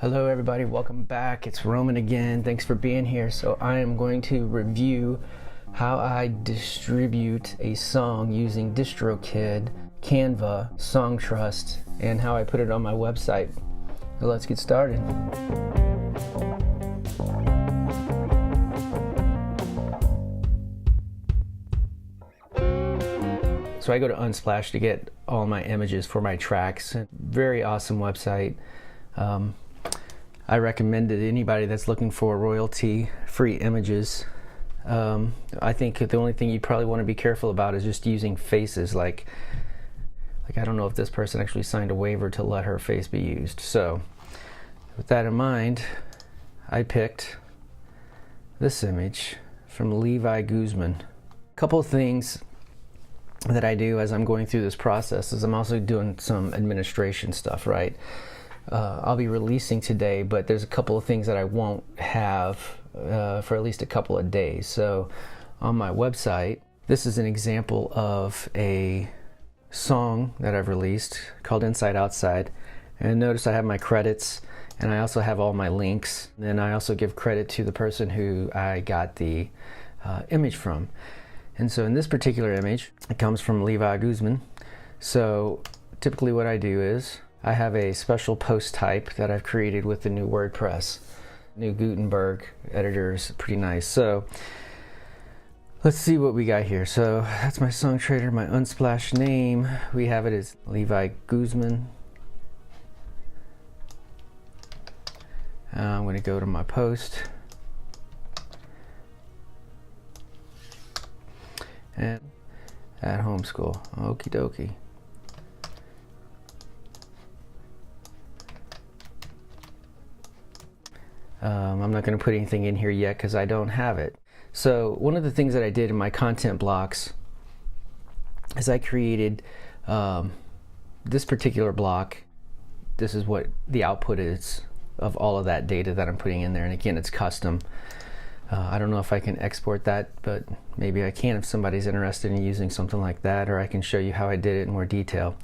Hello everybody, welcome back. It's Roman again. Thanks for being here. So I am going to review how I distribute a song using Distrokid, Canva, Songtrust, and how I put it on my website. So let's get started. So I go to Unsplash to get all my images for my tracks. Very awesome website. I recommend it to anybody that's looking for royalty-free images. I think the only thing you probably want to be careful about is just using faces. Like I don't know if this person actually signed a waiver to let her face be used. So with that in mind, I picked this image from Levi Guzman. A couple of things that I do as I'm going through this process is I'm also doing some administration stuff, right? I'll be releasing today, but there's a couple of things that I won't have for at least a couple of days. So on my website, this is an example of a song that I've released called Inside Outside. And notice I have my credits, and I also have all my links. And then I also give credit to the person who I got the image from. And so in this particular image, it comes from Levi Guzman. So typically what I do is I have a special post type that I've created with the new WordPress. New Gutenberg editor is pretty nice. So let's see what we got here. So that's my song trader, my Unsplash name. We have it as Levi Guzman. I'm going to go to my post. And at home school. Okie dokie. I'm not going to put anything in here yet because I don't have it. So one of the things that I did in my content blocks is I created this particular block. This is what the output is of all of that data that I'm putting in there. And again, it's custom. I don't know if I can export that, but maybe I can if somebody's interested in using something like that, or I can show you how I did it in more detail.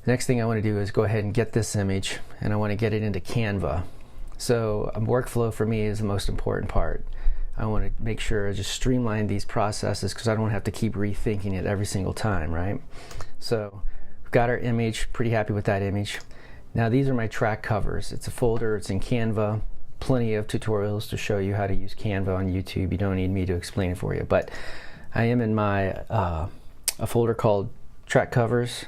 The next thing I want to do is go ahead and get this image, and I want to get it into Canva. So workflow for me is the most important part. I want to make sure I just streamline these processes because I don't have to keep rethinking it every single time, right? So we've got our image, pretty happy with that image. Now these are my track covers. It's a folder, it's in Canva. Plenty of tutorials to show you how to use Canva on YouTube. You don't need me to explain it for you, but I am in my a folder called track covers.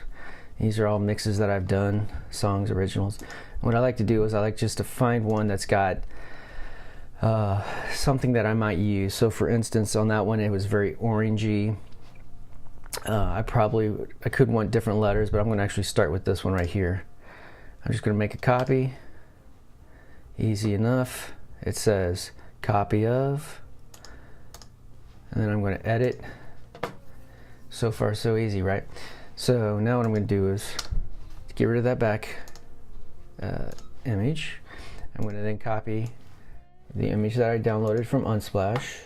These are all mixes that I've done, songs, originals. What I like to do is I like just to find one that's got something that I might use. So for instance, on that one it was very orangey. I could want different letters, but I'm going to actually start with this one right here. I'm just going to make a copy. Easy enough. It says copy of, and then I'm going to edit. So far so easy, right? So now what I'm going to do is get rid of that back image. I'm going to then copy the image that I downloaded from Unsplash,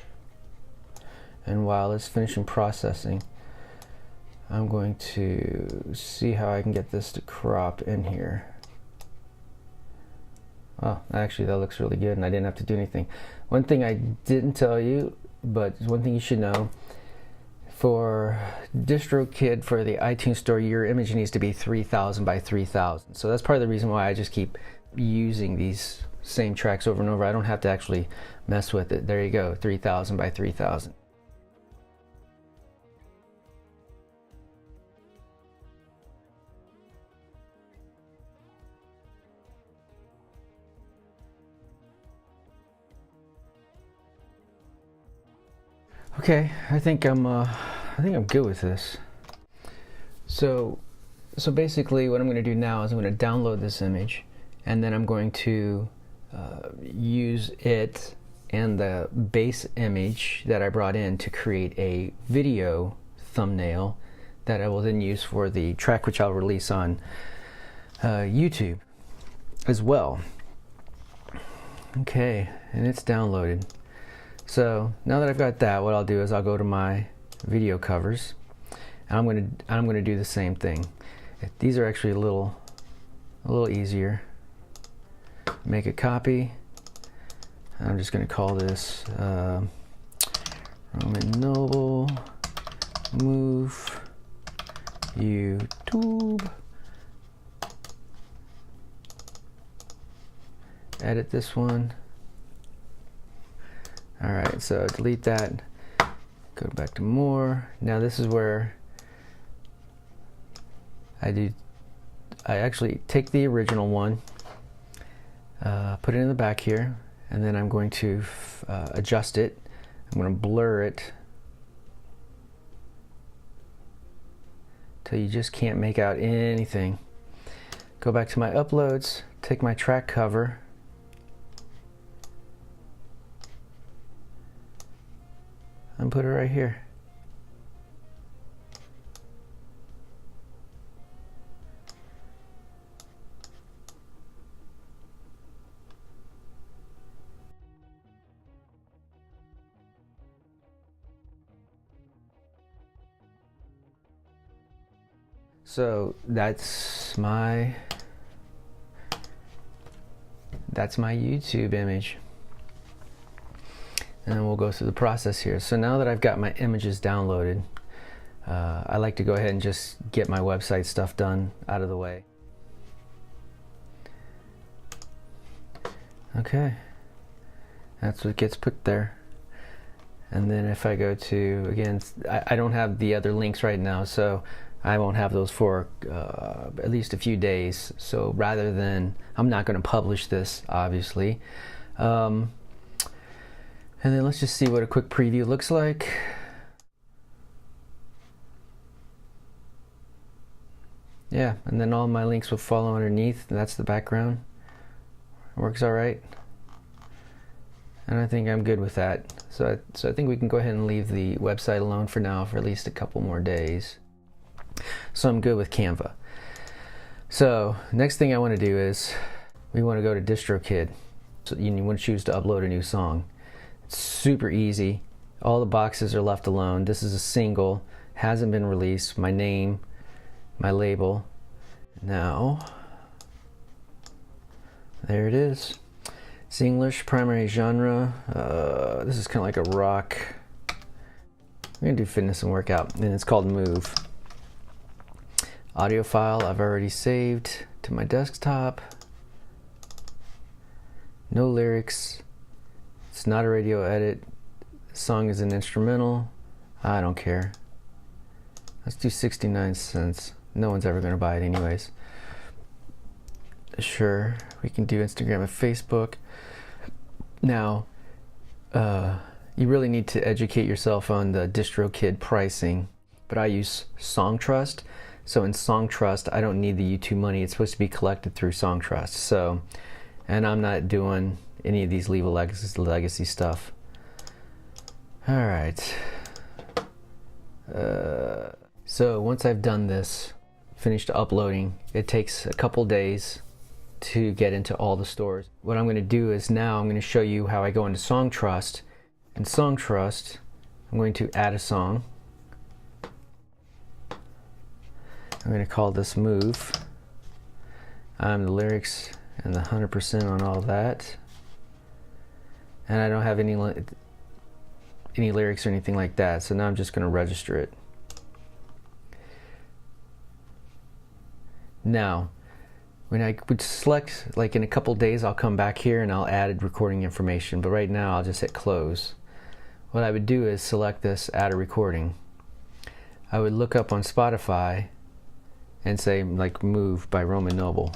and while it's finishing processing, I'm going to see how I can get this to crop in here. Oh, actually that looks really good and I didn't have to do anything. One thing I didn't tell you, but one thing you should know, for Distrokid for the iTunes store, your image needs to be 3000 by 3000. So that's part of the reason why I just keep using these same tracks over and over. I don't have to actually mess with it. There you go, 3000 by 3000. Okay, I think I'm good with this. So basically what I'm going to do now is I'm going to download this image, and then I'm going to use it and the base image that I brought in to create a video thumbnail that I will then use for the track, which I'll release on YouTube as well. Okay, and it's downloaded. So now that I've got that, what I'll do is I'll go to my video covers, and I'm gonna do the same thing. These are actually a little easier. make a copy. I'm just going to call this Roman Noble Move YouTube. Edit this one. Alright, so delete that. Go back to more. Now this is where I actually take the original one, put it in the back here, and then I'm going to adjust it. I'm going to blur it till you just can't make out anything. Go back to my uploads, take my track cover, and put it right here. So that's my YouTube image. And then we'll go through the process here. So now that I've got my images downloaded, I like to go ahead and just get my website stuff done out of the way. Okay, that's what gets put there. And then if I go to, again, I don't have the other links right now, so I won't have those for at least a few days. So rather than, I'm not going to publish this, obviously. And then let's just see what a quick preview looks like. Yeah, and then all my links will follow underneath. That's the background. Works all right. And I think I'm good with that. So I think we can go ahead and leave the website alone for now for at least a couple more days. So I'm good with Canva. So next thing I want to do is we want to go to Distrokid. So you want to choose to upload a new song. It's super easy. All the boxes are left alone. This is a single, hasn't been released. My name, my label. Now, there it is. It's English, primary genre. This is kind of like a rock. I'm gonna do fitness and workout, and it's called Move. Audio file I've already saved to my desktop. No lyrics. It's not a radio edit. The song is an instrumental. I don't care. Let's do 69 cents. No one's ever gonna buy it anyways. Sure, we can do Instagram and Facebook. Now, you really need to educate yourself on the Distrokid pricing, but I use Songtrust. So in Songtrust, I don't need the YouTube money. It's supposed to be collected through Songtrust. So, and I'm not doing any of these leave a legacy stuff. All right. So once I've done this, finished uploading, it takes a couple days to get into all the stores. What I'm going to do is now I'm going to show you how I go into Songtrust. In Songtrust, I'm going to add a song. I'm going to call this Move. I'm the lyrics and the 100% on all that. And I don't have any lyrics or anything like that, so now I'm just going to register it. Now, when I would select, like in a couple days, I'll come back here and I'll add recording information, but right now I'll just hit close. What I would do is select this, add a recording. I would look up on Spotify and say like Move by Roman Noble.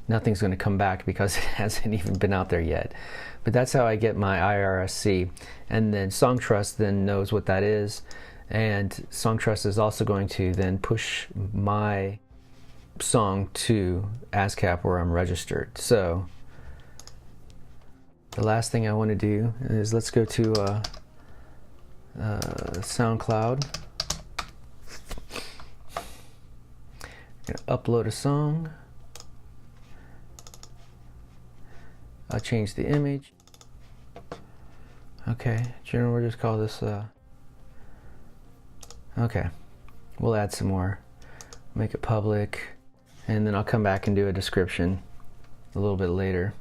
Nothing's going to come back because it hasn't even been out there yet. But that's how I get my IRSC. And then Songtrust then knows what that is. And Songtrust is also going to then push my song to ASCAP where I'm registered. So the last thing I want to do is let's go to SoundCloud. I'm going to upload a song. I'll change the image. Okay, general, we'll just call this, okay, we'll add some more, make it public, and then I'll come back and do a description. a little bit later.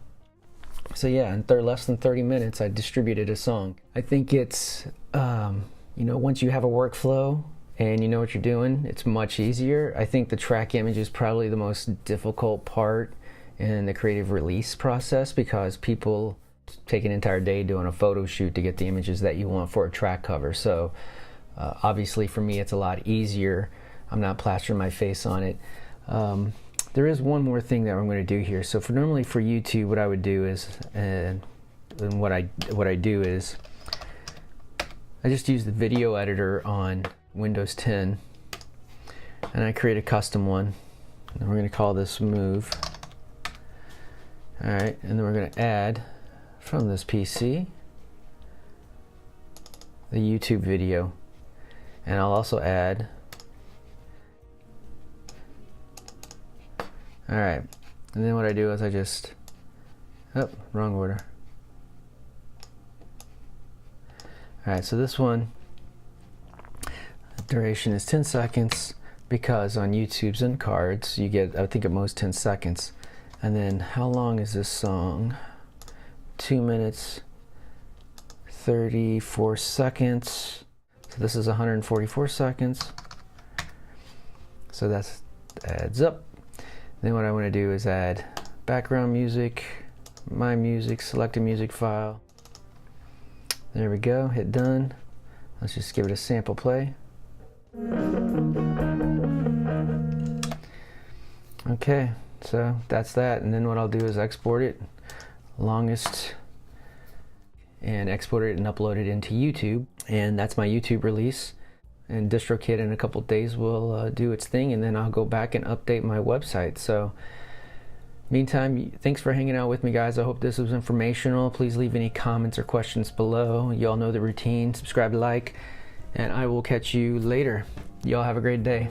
So yeah, in less than 30 minutes, I distributed a song. I think it's, you know, once you have a workflow and you know what you're doing, it's much easier. I think the track image is probably the most difficult part in the creative release process, because people take an entire day doing a photo shoot to get the images that you want for a track cover. So obviously for me, it's a lot easier. I'm not plastering my face on it. There is one more thing that I'm going to do here. So normally for YouTube, what I would do is, and what I do is, I just use the video editor on Windows 10, and I create a custom one, and we're going to call this Move. All right, and then we're going to add from this PC the YouTube video, and I'll also add. All right, and then what I do is I just, oh, wrong order. All right, so this one, duration is 10 seconds, because on YouTube's end cards, you get, I think at most 10 seconds. And then how long is this song? 2 minutes, 34 seconds. So this is 144 seconds. So that adds up. Then what I want to do is add background music, my music, select a music file. There we go, hit done. Let's just give it a sample play. Okay, so that's that. And then what I'll do is export it, longest, and export it and upload it into YouTube. And that's my YouTube release. And Distrokid in a couple days will do its thing, and then I'll go back and update my website. So meantime, thanks for hanging out with me, guys. I hope this was informational. Please leave any comments or questions below. Y'all know the routine. Subscribe, like, and I will catch you later. Y'all have a great day.